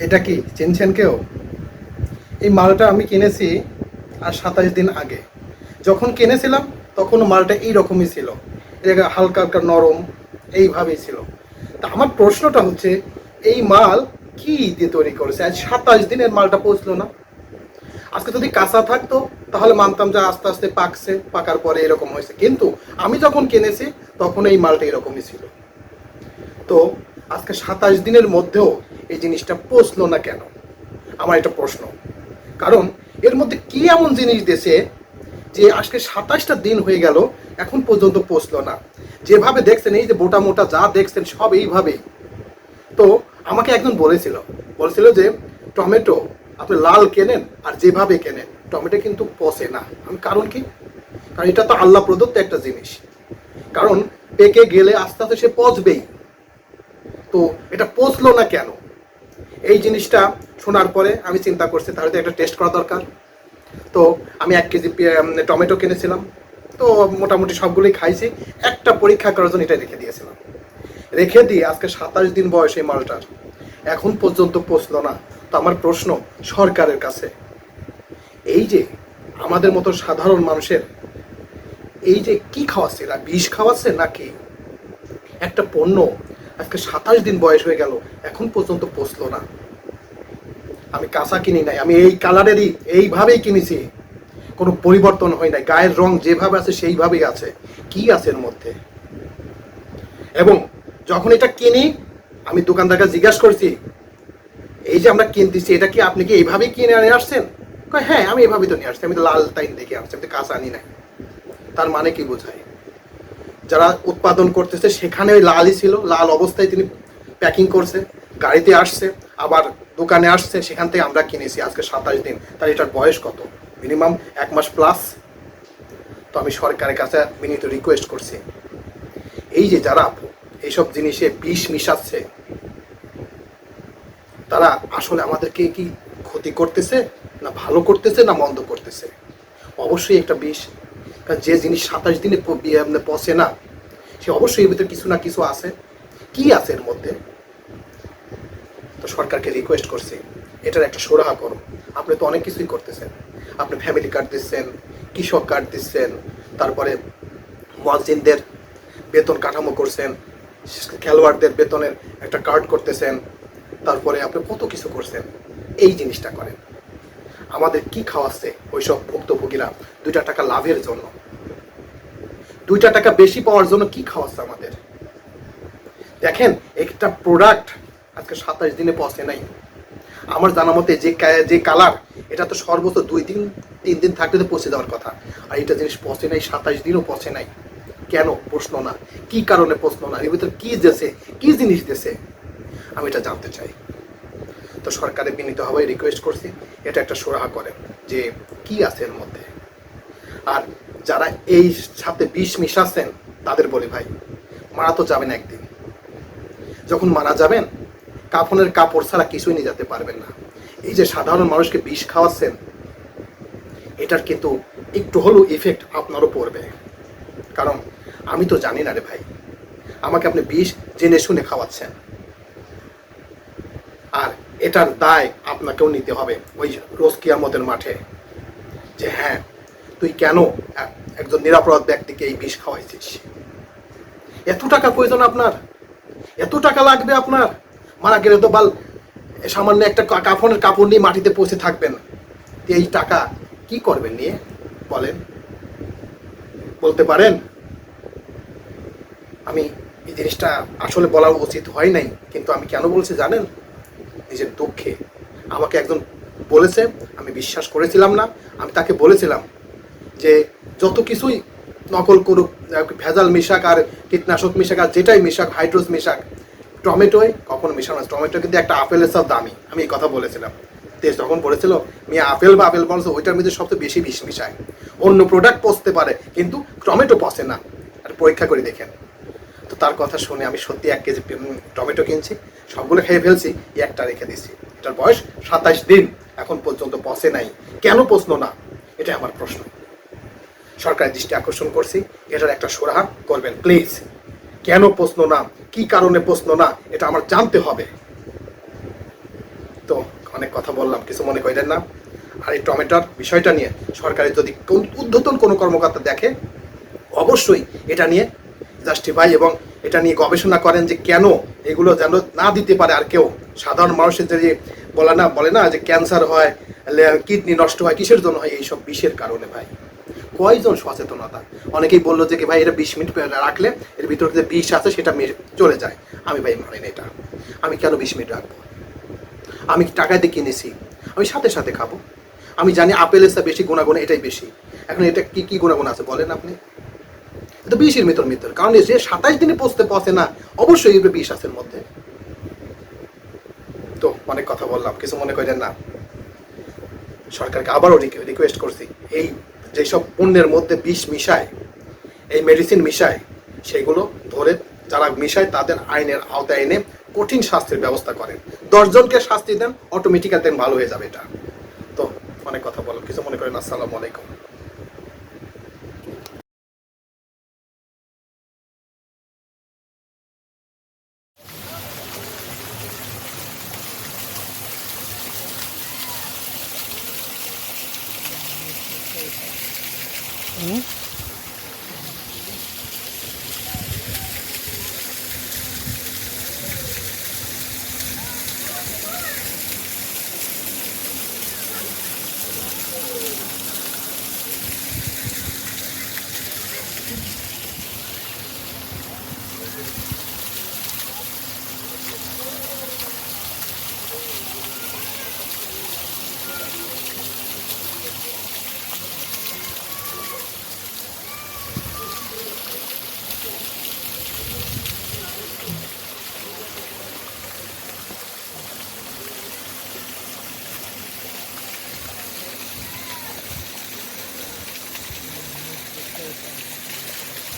এটা কি চিনছেন কেউ? এই মালটা আমি কিনেছি আর 27 দিন আগে। যখন কিনেছিলাম তখন মালটা এইরকমই ছিল, এটা হালকা হালকা নরম এইভাবেই ছিল। তা আমার প্রশ্নটা হচ্ছে, এই মাল কি দিয়ে তৈরি করেছে? আজ 27 দিনের মালটা পৌঁছলো না। আজকে যদি কাঁচা থাকতো তাহলে মানতাম যে আস্তে আস্তে পাকছে, পাকার পরে এরকম হয়েছে, কিন্তু আমি যখন কিনেছি তখন এই মালটা এরকমই ছিল। তো আজকে 27 দিনের মধ্যেও এই জিনিসটা পৌঁছলো না কেন? আমার এটা প্রশ্ন। কারণ এর মধ্যে কি এমন জিনিস দিয়েছে যে আজকে 27টা দিন হয়ে গেল এখন পর্যন্ত পৌঁছলো না? যেভাবে দেখছেন, এই যে মোটা মোটা যা দেখছেন সব এইভাবেই। তো আমাকে একজন বলেছিল যে টমেটো আপনি লাল কেনেন আর যেভাবে কেনেন টমেটো কিন্তু পচে না। আমি কারণ কি? কারণ এটা তো আল্লাহ প্রদত্ত একটা জিনিস, কারণ পেকে গেলে আস্তে আস্তে সে পচবেই। তো এটা পচলো না কেন? এই জিনিসটা শোনার পরে আমি চিন্তা করছি তাহলে তো একটা টেস্ট করা দরকার। তো আমি 1 কেজি টমেটো কিনেছিলাম, তো মোটামুটি সবগুলোই খাইছি। একটা পরীক্ষা করার জন্য এটা রেখে দিয়েছিলাম। রেখে দিয়ে আজকে 27 দিন বয়স এই মালটার, এখন পর্যন্ত পৌঁছলো না। তো আমার প্রশ্ন সরকারের কাছে, এই যে আমাদের মতো সাধারণ মানুষের এই যে কি খাওয়াচ্ছে, এরা বিষ খাওয়াচ্ছে নাকি? একটা পণ্য আজকে 27 দিন বয়স হয়ে গেল এখন পর্যন্ত পৌঁছলো না। আমি কাঁচা কিনি নাই, আমি এই কালারেরই এইভাবেই কিনেছি, কোনো পরিবর্তন হয় নাই, গায়ের রং যেভাবে আছে সেইভাবেই আছে। কি আছে এর মধ্যে? এবং যখন এটা কিনি আমি দোকানদারকে জিজ্ঞাসা করছি, এই যে আমরা কিনতেছি এটা কি আপনি কি এইভাবেই কিনে নিয়ে আসছেন? হ্যাঁ, আমি এভাবেই তো নিয়ে আসছি, আমি তো লাল টাইম দেখে আসছি, আমি তো কাঁচা আনি নাই। তার মানে কি বোঝায়? যারা উৎপাদন করতেছে সেখানে ওই লালই ছিল, লাল অবস্থায় তিনি প্যাকিং করছে, গাড়িতে আসছে, আবার দোকানে আসছে, সেখান থেকে আমরা কিনেছি আজকে 27 দিন। তার এটার বয়স কত? মিনিমাম 1 মাস প্লাস। তো আমি সরকারের কাছে বিনীত রিকোয়েস্ট করছি, এই যে যারা এইসব জিনিসে বিষ মিশাচ্ছে তারা আসলে আমাদেরকে কি ক্ষতি করতেছে, না ভালো করতেছে, না মন্দ করতেছে? অবশ্যই একটা বিষ। কারণ যে জিনিস 27 দিনে পচে না, সে অবশ্যই এর ভিতরে কিছু না কিছু আছে। কি আছে এর মধ্যে? তো সরকারকে রিকোয়েস্ট করছি, এটার একটা সুরাহা করুন। আপনি তো অনেক কিছুই করতেছেন, আপনি ফ্যামিলি কার্ড দিচ্ছেন, কৃষক কার্ড দিচ্ছেন, তারপরে মুয়াজ্জিনদের বেতন কাঠামো করছেন, খেলোয়াড়দের বেতনের একটা কার্ড করতেছেন, তারপরে আপনি কত কিছু করছেন। এই জিনিসটা করেন। আমাদের কি খাওয়াচ্ছে ওইসব ভুক্তভোগীরা? 2টা টাকা লাভের জন্য, 2টা টাকা বেশি পাওয়ার জন্য কি খাওয়াচ্ছে আমাদের? দেখেন, একটা প্রোডাক্ট আজকে 27 দিনে পৌঁছে নাই। আমার জানা মতে যে কালার, এটা তো সর্বোচ্চ 2 দিন 3 দিন থাকলে তো পৌঁছে যাওয়ার কথা, আর এটা জিনিস পৌঁছে নাই, 27 দিনও পৌঁছে নাই। কেন? প্রশ্ন না। কি কারণে প্রশ্ন না? এর ভিতরে কি দেশে কি জিনিস দেশে আমি এটা জানতে চাই। তো সরকারে বিনীতভাবে রিকোয়েস্ট করছি, এটা একটা সুরাহা করেন যে কি আছে এর মধ্যে। আর যারা এই সাথে বিষ মিশাচ্ছেন তাদের বলি, ভাই মারা তো যাবেন একদিন। যখন মারা যাবেন কাফনের কাপড় ছাড়া কিছুই নিয়ে যেতে পারবেন না। এই যে সাধারণ মানুষকে বিষ খাওয়াচ্ছেন, এটার কিন্তু একটু হলেও ইফেক্ট আপনারও পড়বে। কারণ আমি তো জানি না রে ভাই, আমাকে আপনি বিষ জেনে শুনে খাওয়াচ্ছেন, আর এটার দায় আপনাকেও নিতে হবে ওই রোজ কিয়ামতের মাঠে, যে হ্যাঁ তুই কেন একজন নিরাপরাধ ব্যক্তিকে এই বিষ খাওয়াইছিস। এত টাকা প্রয়োজন আপনার? এত টাকা লাগবে আপনার? মারা গেলে তো বাল সামান্য একটা কাফনের কাপড় নিয়ে মাটিতে পৌঁছে থাকবেন। এই টাকা কি করবেন নিয়ে বলেন? বলতে পারেন? আমি এই জিনিসটা আসলে বলা উচিত হয় নাই, কিন্তু আমি কেন বলছি জানেন? নিজের দুঃখে। আমাকে একজন বলেছে, আমি বিশ্বাস করেছিলাম না। আমি তাকে বলেছিলাম যে যত কিছুই নকল করুক, ভেজাল মিশাক আর কীটনাশক মিশাক আর যেটাই মিশাক, হাইড্রোজ মিশাক, টমেটোয় কখনো মিশানো না। টমেটো কিন্তু একটা আপেলের সব দামি, আমি এই কথা বলেছিলাম। দেশ যখন বলেছিল মেয়ে আপেল বা আপেল বলছে, ওইটার মধ্যে সবচেয়ে বেশি বিষ মিশায়। অন্য প্রোডাক্ট পচতে পারে কিন্তু টমেটো পচে না, আর পরীক্ষা করে দেখেন। তো তার কথা শুনে আমি সত্যি 1 কেজি টমেটো কিনছি, সবগুলো খেয়ে ফেলছি, একটা রেখে দিছি। এটার বয়স 27 দিন, এখন পর্যন্ত পচে নাই। কেন পচলো না? এটা আমার প্রশ্ন। সরকারের দৃষ্টি আকর্ষণ করছি, এটার একটা সুরাহা করবেন প্লিজ। কেন পচলো না, কি কারণে পচলো না, এটা আমার জানতে হবে। তো অনেক কথা বললাম, কিছু মনে করেন না। আর এই টমেটোর বিষয়টা নিয়ে সরকারের যদি ঊর্ধ্বতন কোনো কর্মকর্তা দেখে, অবশ্যই এটা নিয়ে জাস্টিফাই এবং এটা নিয়ে গবেষণা করেন যে কেন এগুলো যেন না দিতে পারে আর কেউ। সাধারণ মানুষের যে বলে না যে ক্যান্সার হয়, কিডনি নষ্ট হয়, কিসের জন্য হয়? এইসব বিষের কারণে ভাই। কয়জন সচেতনতা? অনেকেই বললো যে কি ভাই এটা 20 মিনিট রাখলে এর ভিতরে যে বিষ আছে সেটা চলে যায়। আমি ভাই মানি না এটা। আমি কেন 20 মিনিট রাখবো? আমি টাকা দিয়ে কিনেছি, আমি সাথে সাথে খাবো। আমি জানি আপেলের চেয়ে বেশি গুণাগুণ এটাই বেশি। এখন এটা কি কি গুণাগুণ আছে বলেন আপনি? এটা বিষের ভিতর কারণ যে 27 দিনে পচে না, অবশ্যই এগুলো বিষ আছে এর মধ্যে। তো অনেক কথা বললাম, কিছু মনে করেন না। সরকারকে আবারও রিকোয়েস্ট করছি, এই যেসব পণ্যের মধ্যে বিষ মিশায়, এই মেডিসিন মিশায়, সেগুলো ধরে যারা মিশায় তাদের আইনের আওতায় এনে কঠিন শাস্তির ব্যবস্থা করেন। 10 জনকে শাস্তি দেন, অটোমেটিক্যালি দেন ভালো হয়ে যাবে এটা। তো অনেক কথা বললাম, কিছু মনে করেন। আসসালামু আলাইকুম।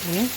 হুম